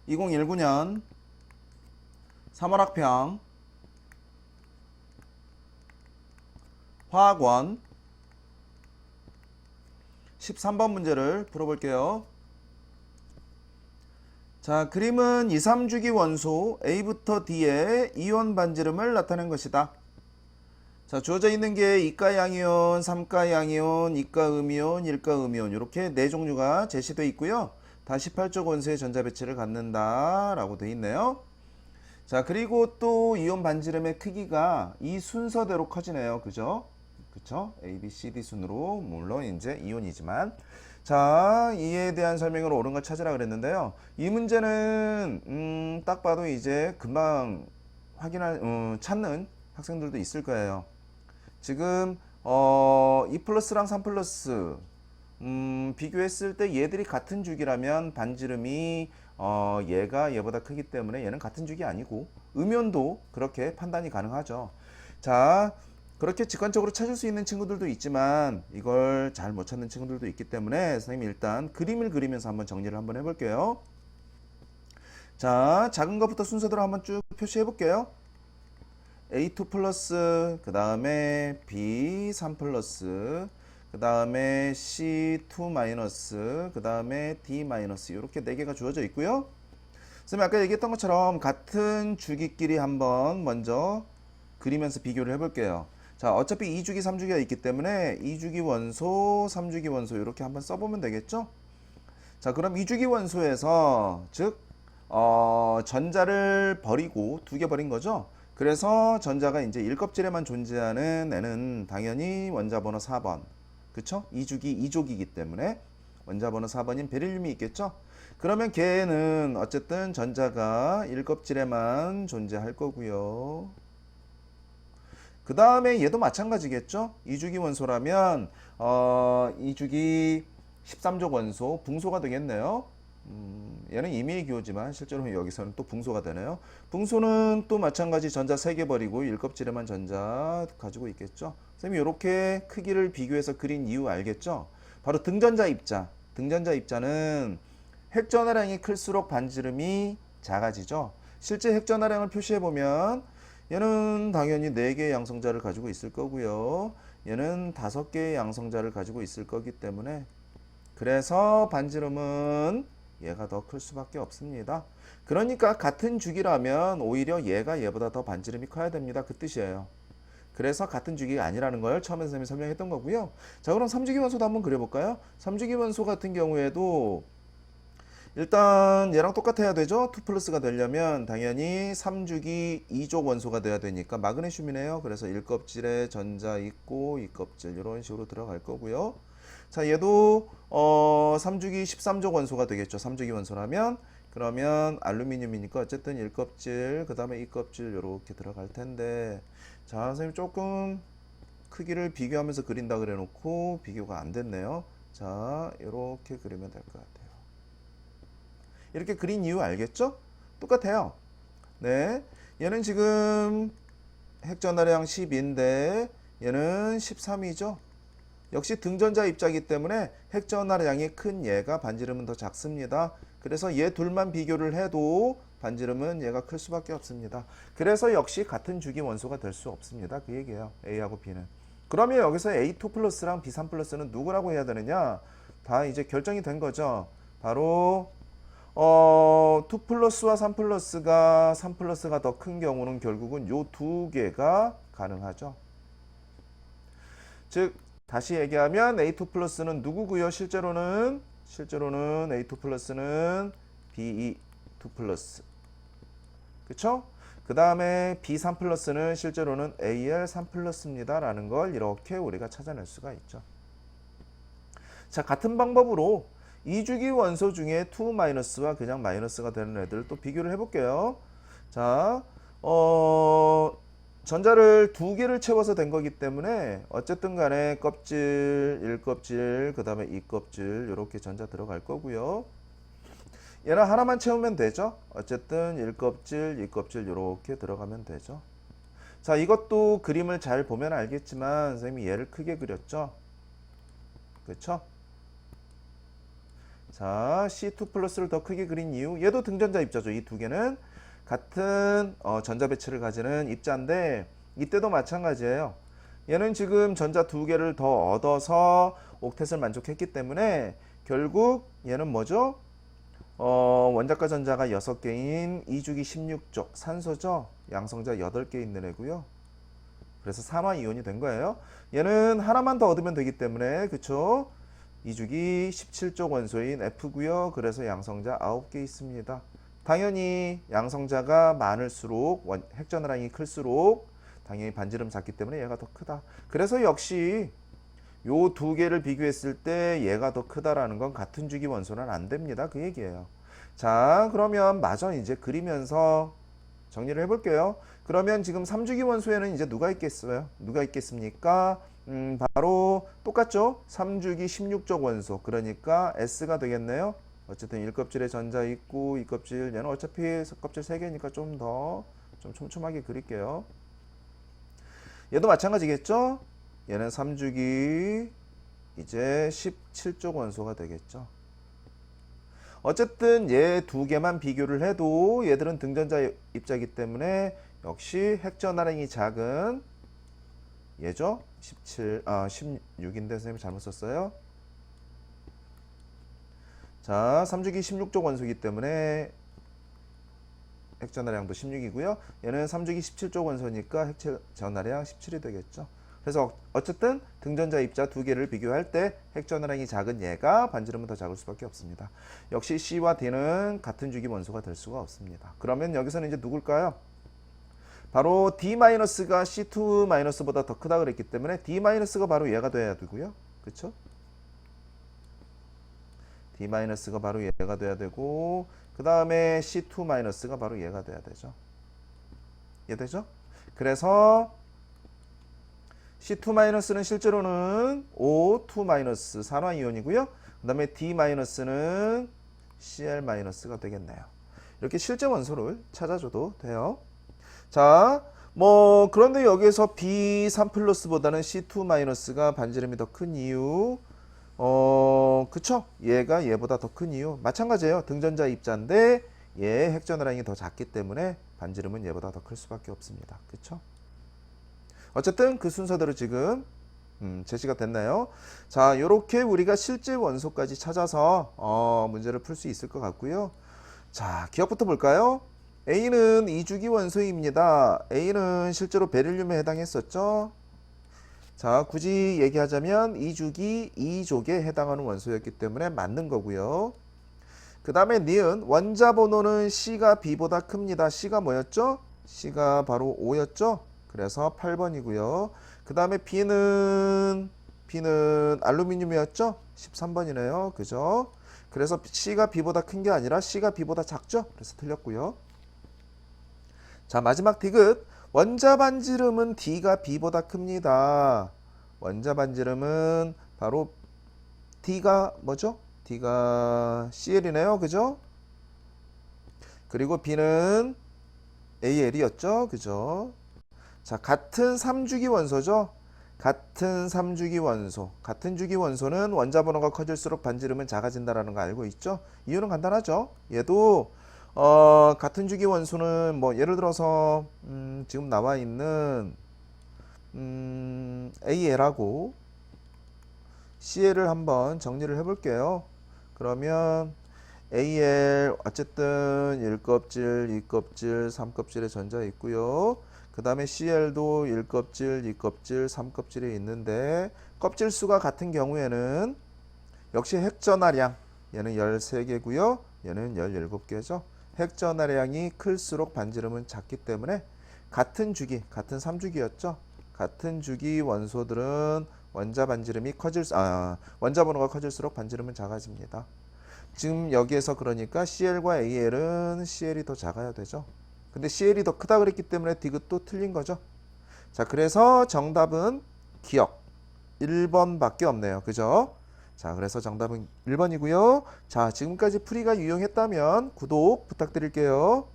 2019년 3월 학평 화학원 13번 문제를 풀어볼게요. 자, 그림은 2, 3주기 원소 A부터 D의 이온 반지름을 나타낸 것이다. 자, 주어져 있는 게 이가 양이온, 삼가 양이온, 이가 음이온, 일가 음이온 이렇게 네 종류가 제시되어 있고요. 다 18조 원소의 전자 배치를 갖는다 라고 되어 있네요. 자, 그리고 또 이온 반지름의 크기가 이 순서대로 커지네요. 그죠? 그쵸? A, B, C, D 순으로, 물론 이제 이온이지만. 자, 이에 대한 설명을 옳은 걸 찾으라 그랬는데요. 이 문제는 딱 봐도 이제 금방 찾는 학생들도 있을 거예요. 지금 2 플러스랑 3 플러스 비교했을 때 얘들이 같은 주기라면 반지름이 얘가 얘보다 크기 때문에 얘는 같은 주기 아니고, 음연도 그렇게 판단이 가능하죠. 자, 그렇게 직관적으로 찾을 수 있는 친구들도 있지만 이걸 잘 못 찾는 친구들도 있기 때문에 선생님이 일단 그림을 그리면서 한번 정리를 한번 해볼게요. 자, 작은 것부터 순서대로 한번 쭉 표시해 볼게요. A2 플러스, 그 다음에 B3 플러스, 그 다음에 C2 마이너스, 그 다음에 D 마이너스, 이렇게 4개가 주어져 있고요. 선생님 아까 얘기했던 것처럼 같은 주기끼리 한번 먼저 그리면서 비교를 해볼게요. 자, 어차피 2주기, 3주기가 있기 때문에 2주기 원소, 3주기 원소 이렇게 한번 써보면 되겠죠? 자, 그럼 2주기 원소에서 즉 전자를 버리고 2개 버린 거죠? 그래서 전자가 이제 1껍질에만 존재하는 애는 당연히 원자 번호 4번. 그쵸? 2주기 2족이기 때문에 원자 번호 4번인 베릴륨이 있겠죠? 그러면 걔는 어쨌든 전자가 1껍질에만 존재할 거고요. 그 다음에 얘도 마찬가지겠죠? 2주기 원소라면 2주기 13족 원소, 붕소가 되겠네요. 얘는 임의의 기호지만 실제로 여기서는 또 붕소가 되네요. 붕소는 또 마찬가지 전자 3개 버리고 1껍질에만 전자 가지고 있겠죠. 선생님이 이렇게 크기를 비교해서 그린 이유 알겠죠? 바로 등전자 입자. 등전자 입자는 핵전화량이 클수록 반지름이 작아지죠. 실제 핵전화량을 표시해보면 얘는 당연히 4개의 양성자를 가지고 있을 거고요. 얘는 5개의 양성자를 가지고 있을 거기 때문에 그래서 반지름은 얘가 더 클 수밖에 없습니다. 그러니까 같은 주기라면 오히려 얘가 얘보다 더 반지름이 커야 됩니다. 그 뜻이에요. 그래서 같은 주기가 아니라는 걸 처음에 선생님이 설명했던 거고요. 자, 그럼 3주기 원소도 한번 그려볼까요? 3주기 원소 같은 경우에도 일단 얘랑 똑같아야 되죠. 2 플러스가 되려면 당연히 3주기 2족 원소가 돼야 되니까 마그네슘이네요. 그래서 1껍질에 전자 있고 2껍질 이런 식으로 들어갈 거고요. 자, 얘도 3주기 13족 원소가 되겠죠. 3주기 원소라면. 그러면 알루미늄이니까 어쨌든 1껍질 그 다음에 2껍질 이렇게 들어갈 텐데, 자, 선생님 조금 크기를 비교하면서 그린다 그래 놓고 비교가 안 됐네요. 자, 이렇게 그리면 될 것 같아요. 이렇게 그린 이유 알겠죠? 똑같아요. 네, 얘는 지금 핵전화량 10인데 얘는 13이죠. 역시 등전자 입자이기 때문에 핵전화량이 큰 얘가 반지름은 더 작습니다. 그래서 얘 둘만 비교를 해도 반지름은 얘가 클 수밖에 없습니다. 그래서 역시 같은 주기 원소가 될 수 없습니다. 그 얘기예요. A하고 B는. 그러면 여기서 A2 플러스랑 B3 플러스는 누구라고 해야 되느냐? 다 이제 결정이 된 거죠. 바로 2 플러스와 3 플러스가 3 플러스가 더 큰 경우는 결국은 요 두 개가 가능하죠. 즉 다시 얘기하면 A2 플러스는 누구고요? 실제로는 A2 플러스는 B2 플러스. 그쵸? 그 다음에 B3 플러스는 실제로는 AL3 플러스입니다. 라는 걸 이렇게 우리가 찾아낼 수가 있죠. 자, 같은 방법으로 2주기 원소 중에 2 마이너스와 그냥 마이너스가 되는 애들 또 비교를 해볼게요. 자, 전자를 2개를 채워서 된 거기 때문에 어쨌든 간에 껍질, 1껍질, 그 다음에 2껍질 이렇게 전자 들어갈 거고요. 얘는 하나만 채우면 되죠. 어쨌든 1껍질, 2껍질 이렇게 들어가면 되죠. 자, 이것도 그림을 잘 보면 알겠지만 선생님이 얘를 크게 그렸죠. 그렇죠? 자, C2 플러스를 더 크게 그린 이유. 얘도 등전자 입자죠. 이 두 개는 같은 전자 배치를 가지는 입자인데 이때도 마찬가지예요. 얘는 지금 전자 두 개를 더 얻어서 옥텟을 만족했기 때문에 결국 얘는 뭐죠? 원자과 전자가 6개인 2주기 16쪽 산소죠. 양성자 8개 있는 애고요. 그래서 산화이온이 된 거예요. 얘는 하나만 더 얻으면 되기 때문에 그쵸? 2주기 17쪽 원소인 F고요. 그래서 양성자 9개 있습니다. 당연히 양성자가 많을수록 핵전화량이 클수록 당연히 반지름 작기 때문에 얘가 더 크다. 그래서 역시 요 두 개를 비교했을 때 얘가 더 크다라는 건 같은 주기 원소는 안 됩니다. 그 얘기예요. 자, 그러면 마저 이제 그리면서 정리를 해볼게요. 그러면 지금 3주기 원소에는 이제 누가 있겠어요? 누가 있겠습니까? 바로 똑같죠? 3주기 16쪽 원소. 그러니까 S가 되겠네요. 어쨌든 1껍질에 전자 있고 2껍질 얘는 어차피 껍질 3개니까 좀 더 좀 촘촘하게 그릴게요. 얘도 마찬가지겠죠? 얘는 3주기 이제 17쪽 원소가 되겠죠. 어쨌든 얘 두 개만 비교를 해도 얘들은 등전자 입자이기 때문에 역시 핵전화량이 작은 얘죠? 16인데 선생님이 잘못 썼어요. 자, 3주기 16쪽 원소이기 때문에 핵전화량도 16이고요. 얘는 3주기 17쪽 원소니까 핵전화량 17이 되겠죠. 그래서 어쨌든 등전자 입자 두 개를 비교할 때 핵전화량이 작은 얘가 반지름은 더 작을 수밖에 없습니다. 역시 C와 D는 같은 주기 원소가 될 수가 없습니다. 그러면 여기서는 이제 누굴까요? 바로 D-가 C2-보다 더 크다 그랬기 때문에 D-가 바로 얘가 돼야 되고요. 그쵸? D-가 바로 얘가 돼야 되고 그 다음에 C2-가 바로 얘가 돼야 되죠. 이해되죠? 그래서 C2-는 실제로는 O2- 산화이온이고요. 그 다음에 D-는 Cl-가 되겠네요. 이렇게 실제 원소를 찾아줘도 돼요. 자, 그런데 여기서 B3 플러스보다는 C2-가 반지름이 더 큰 이유, 그쵸? 얘가 얘보다 더 큰 이유. 마찬가지예요. 등전자 입자인데 얘 핵전화량이 더 작기 때문에 반지름은 얘보다 더 클 수밖에 없습니다. 그쵸? 어쨌든 그 순서대로 지금 제시가 됐나요? 자, 이렇게 우리가 실제 원소까지 찾아서 문제를 풀 수 있을 것 같고요. 자, 기억부터 볼까요? A는 2주기 원소입니다. A는 실제로 베릴륨에 해당했었죠. 자, 굳이 얘기하자면 2주기 2족에 해당하는 원소였기 때문에 맞는 거고요. 그 다음에 니은 원자 번호는 C가 B보다 큽니다. C가 뭐였죠? C가 바로 5였죠? 그래서 8번이고요. 그 다음에 B는 알루미늄이었죠? 13번이네요. 그죠? 그래서 C가 B보다 큰 게 아니라 C가 B보다 작죠? 그래서 틀렸고요. 자, 마지막 디귿. 원자 반지름은 D가 B보다 큽니다. 원자 반지름은 바로 D가 뭐죠? D가 CL이네요. 그죠? 그리고 B는 AL이었죠. 그죠? 자, 같은 3주기 원소죠. 같은 3주기 원소. 같은 주기 원소는 원자 번호가 커질수록 반지름은 작아진다라는 거 알고 있죠? 이유는 간단하죠. 얘도 같은 주기 원소는 뭐 예를 들어서 지금 나와 있는 AL하고 CL을 한번 정리를 해 볼게요. 그러면 AL 어쨌든 1껍질, 2껍질, 3껍질의 전자 있고요. 그 다음에 CL도 1껍질, 2껍질, 3껍질이 있는데 껍질 수가 같은 경우에는 역시 핵전화량 얘는 13개고요. 얘는 17개죠. 핵전화량이 클수록 반지름은 작기 때문에 같은 주기, 같은 3주기였죠. 같은 주기 원소들은 원자 번호가 커질수록 반지름은 작아집니다. 지금 여기에서 그러니까 CL과 AL은 CL이 더 작아야 되죠. 근데 CL이 더 크다 그랬기 때문에 디귿도 틀린 거죠. 자, 그래서 정답은 기억 1번밖에 없네요. 그죠? 자, 그래서 정답은 1번이고요. 자, 지금까지 풀이가 유용했다면 구독 부탁드릴게요.